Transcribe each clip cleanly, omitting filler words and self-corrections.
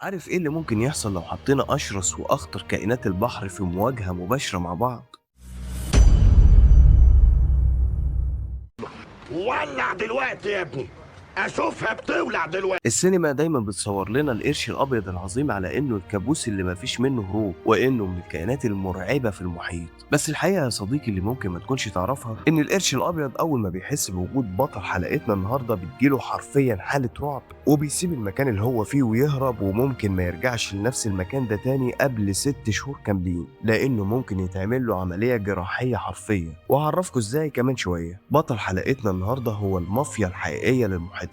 عارف ايه اللي ممكن يحصل لو حطينا اشرس واخطر كائنات البحر في مواجهة مباشرة مع بعض؟ ولع دلوقتي يا ابني. اشوفها بتولع دلوقتي. السينما دايما بتصور لنا القرش الابيض العظيم على انه الكابوس اللي مفيش منه هروب وانه من الكائنات المرعبة في المحيط، بس الحقيقة يا صديقي اللي ممكن ما تكونش تعرفها ان القرش الابيض اول ما بيحس بوجود بطل حلقتنا النهارده بتجيله حرفيا حالة رعب وبيسيب المكان اللي هو فيه ويهرب، وممكن ما يرجعش لنفس المكان ده تاني قبل 6 شهور كاملين، لانه ممكن يتعمل له عملية جراحية حرفيا. وهعرفكوا ازاي كمان شوية. بطل حلقتنا النهارده هو المافيا الحقيقية للمحيطات،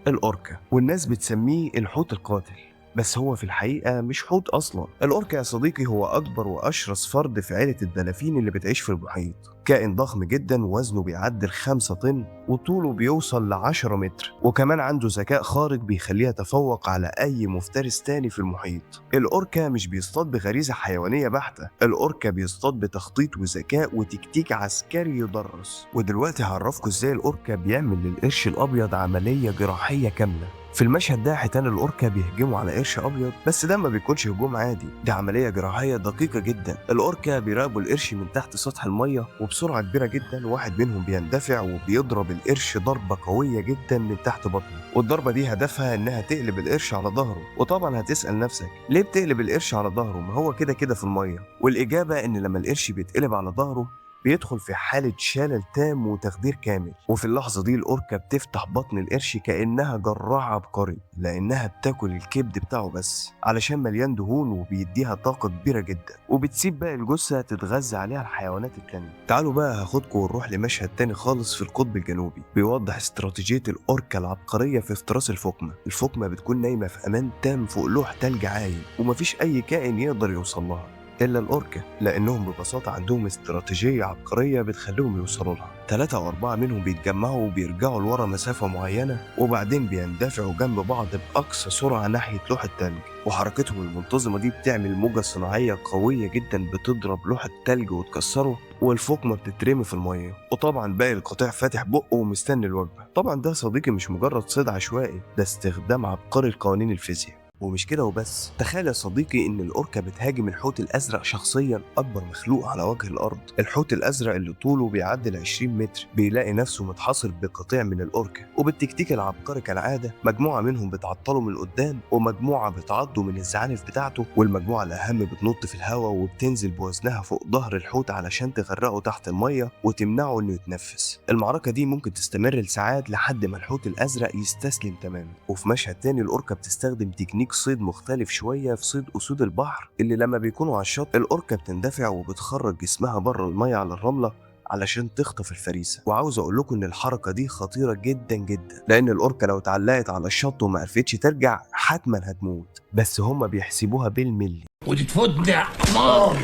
الأوركا، والناس بتسميه الحوت القاتل، بس هو في الحقيقة مش حوت أصلا. الأوركا يا صديقي هو أكبر وأشرس فرد في عائلة الدلافين اللي بتعيش في المحيط. كائن ضخم جدا، وزنه بيعدي 5 طن وطوله بيوصل ل10 متر، وكمان عنده ذكاء خارق بيخليه يتفوق على أي مفترس تاني في المحيط. الأوركا مش بيصطاد بغريزة حيوانية بحتة، الأوركا بيصطاد بتخطيط وذكاء وتكتيك عسكري يدرس. ودلوقتي هعرفكم ازاي الأوركا بيعمل للقرش الأبيض عملية جراحية كاملة. في المشهد ده حيتان الأوركا بيهجموا على قرش أبيض، بس ده ما بيكونش هجوم عادي، دي عملية جراحية دقيقة جدا. الأوركا بيراقبوا القرش من تحت سطح المية وبسرعة كبيرة جدا، واحد منهم بيندفع وبيضرب القرش ضربة قوية جدا من تحت بطنه، والضربة دي هدفها إنها تقلب القرش على ظهره. وطبعا هتسأل نفسك ليه بتقلب القرش على ظهره؟ ما هو كده كده في المية. والإجابة إن لما القرش بيتقلب على ظهره بيدخل في حالة شلل تام وتخدير كامل، وفي اللحظة دي الأوركا بتفتح بطن القرش كأنها جراح عبقري، لأنها بتاكل الكبد بتاعه بس علشان مليان دهون وبيديها طاقة كبيرة جدا، وبتسيب باقي الجثة تتغذى عليها الحيوانات التانية. تعالوا بقى هاخدكم ونروح لمشهد تاني خالص في القطب الجنوبي بيوضح استراتيجية الأوركا العبقرية في افتراس الفقمة. الفقمة بتكون نايمة في أمان تام فوق لوح تلج عايم، ومفيش أي كائن يقدر يوصل لها إلا الأوركا، لأنهم ببساطة عندهم استراتيجية عبقرية بتخليهم يوصلوا لها. 3 أو 4 منهم بيتجمعوا وبيرجعوا لورا مسافة معينة، وبعدين بيندفعوا جنب بعض بأقصى سرعة ناحية لوح التلج، وحركتهم المنتظمة دي بتعمل موجة صناعية قوية جدا بتضرب لوح التلج وتكسره، والفقمة بتترمي في المية، وطبعا باقي القطيع فاتح بقه ومستني الوجبة. طبعا ده صديقي مش مجرد صيد عشوائي، ده استخدام عبقري لقوانين الفيزياء. ومش كده وبس، تخيل يا صديقي ان الاوركا بتهاجم الحوت الازرق شخصيا، اكبر مخلوق على وجه الارض. الحوت الازرق اللي طوله بيعدي ال 20 متر بيلاقي نفسه متحاصر بقطيع من الاوركا، وبالتكتيك العبقري كالعاده مجموعه منهم بتعطله من قدام، ومجموعه بتعضه من الزعانف بتاعته، والمجموعه الاهم بتنط في الهواء وبتنزل بوزنها فوق ظهر الحوت علشان تغرقه تحت الميه وتمنعه انه يتنفس. المعركه دي ممكن تستمر لساعات لحد ما الحوت الازرق يستسلم تماما. وفي مشهد تاني الاوركا بتستخدم تكنيك صيد مختلف شوية في صيد أسود البحر، اللي لما بيكونوا على الشط الأوركا بتندفع وبتخرج جسمها بره المية على الرملة علشان تخطف الفريسة. وعاوز أقول لكم إن الحركة دي خطيرة جدا جدا، لأن الأوركا لو اتعلقت على الشط وما عرفتش ترجع حتما هتموت، بس هما بيحسبوها بالملي. ودي تفضع نار.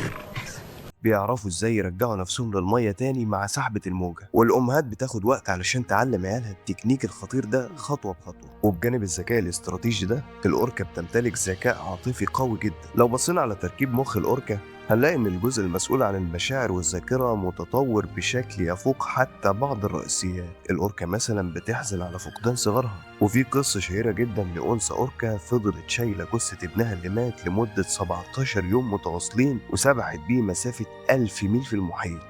بيعرفوا ازاي يرجعوا نفسهم للمية تاني مع سحبة الموجة، والأمهات بتاخد وقت علشان تعلم عيالها التكنيك الخطير ده خطوة بخطوة. وبجانب الذكاء الاستراتيجي ده الأوركا بتمتلك ذكاء عاطفي قوي جدا. لو بصينا على تركيب مخ الأوركا هنلاقي إن الجزء المسؤول عن المشاعر والذاكرة متطور بشكل يفوق حتى بعض الرئيسيات. الأوركا مثلا بتحزن على فقدان صغارها، وفي قصة شهيرة جدا لأنثى أوركا فضلت شايلة جثة ابنها اللي مات لمدة 17 يوم متواصلين وسبحت بيه مسافة 1000 ميل في المحيط.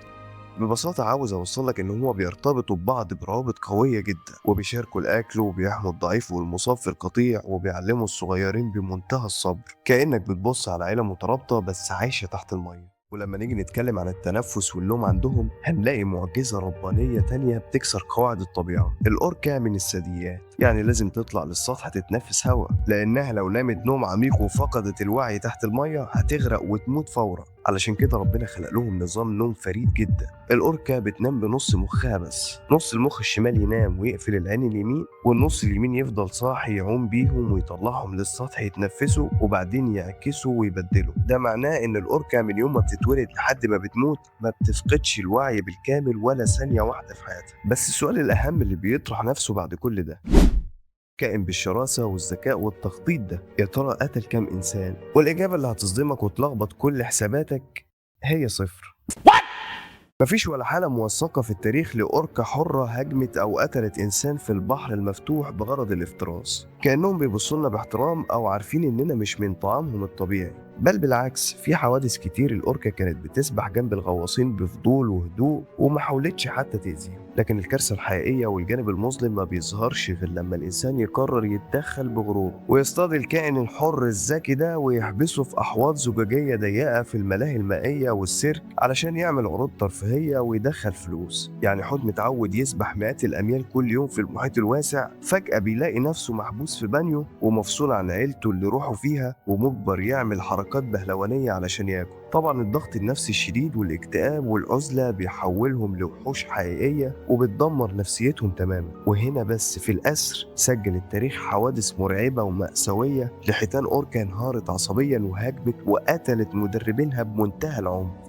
ببساطة عاوز أوصلك إن هما بيرتبطوا ببعض بروابط قوية جدا، وبيشاركوا الأكل وبيحموا الضعيف والمصاب في القطيع، وبيعلموا الصغيرين بمنتهى الصبر، كأنك بتبص على عيلة مترابطة بس عايشة تحت المية. ولما نيجي نتكلم عن التنفس والنوم عندهم هنلاقي معجزة ربانية تانية بتكسر قواعد الطبيعة. الأوركا من الثدييات، يعني لازم تطلع للسطح تتنفس هواء، لأنها لو نامت نوم عميق وفقدت الوعي تحت المية هتغرق وتموت فورا. علشان كده ربنا خلق لهم نظام نوم فريد جدا. الأوركا بتنام بنص مخها بس، نص المخ الشمال ينام ويقفل العين اليمين، والنص اليمين يفضل صاحي يعوم بيهم ويطلعهم للسطح يتنفسوا وبعدين يعكسوا ويبدلوا. ده معناه إن الأوركا من يوم ما بتتولد لحد ما بتموت ما بتفقدش الوعي بالكامل ولا ثانية واحدة في حياتها. بس السؤال الأهم اللي بيطرح نفسه بعد كل ده، كائن بالشراسة والذكاء والتخطيط ده يا ترى قتل كام إنسان؟ والإجابة اللي هتصدمك وتلخبط كل حساباتك هي 0. مفيش ولا حالة موثقة في التاريخ لأوركا حرة هاجمت أو قتلت إنسان في البحر المفتوح بغرض الافتراس، كأنهم بيبصوا لنا باحترام أو عارفين إننا مش من طعامهم الطبيعي. بل بالعكس، في حوادث كتير الأوركا كانت بتسبح جنب الغواصين بفضول وهدوء وما حاولتش حتى تأذيهم. لكن الكارثة الحقيقية والجانب المظلم ما بيظهرش غير لما الإنسان يقرر يتدخل بغرور ويصطاد الكائن الحر الذكي ده ويحبسه في أحواض زجاجية ضيقة في الملاهي المائية والسيرك علشان يعمل عروض ترفيهية ويدخل فلوس. يعني حوت متعود يسبح مئات الأميال كل يوم في المحيط الواسع فجأة بيلاقي نفسه محبوس في بانيو ومفصول عن عيلته اللي روحه فيها ومجبر يعمل حركات بهلوانية علشان ياكل. طبعا الضغط النفسي الشديد والاكتئاب والعزلة بيحولهم لوحوش حقيقية وبتدمر نفسيتهم تماما. وهنا بس في الأسر سجل التاريخ حوادث مرعبة ومأساوية لحيتان أوركا انهارت عصبيا وهاجمت وقتلت مدربينها بمنتهى العنف.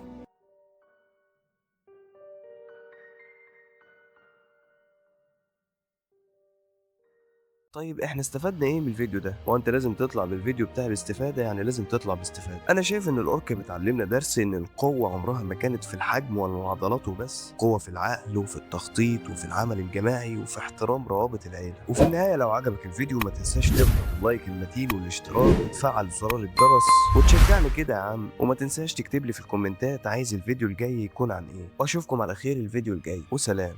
طيب احنا استفدنا ايه من الفيديو ده؟ هو انت لازم تطلع بالفيديو بتاع الاستفادة، يعني لازم تطلع باستفادة. انا شايف ان الاوركا بتعلمنا درس ان القوة عمرها ما كانت في الحجم ولا العضلات وبس، قوة في العقل وفي التخطيط وفي العمل الجماعي وفي احترام روابط العيلة. وفي النهاية لو عجبك الفيديو ما تنساش تضغط اللايك المتين والاشتراك وتفعل زرار الجرس وتشجعني كده يا عم، وما تنساش تكتب لي في الكومنتات عايز الفيديو الجاي يكون عن ايه. واشوفكم على خير الفيديو الجاي، وسلام.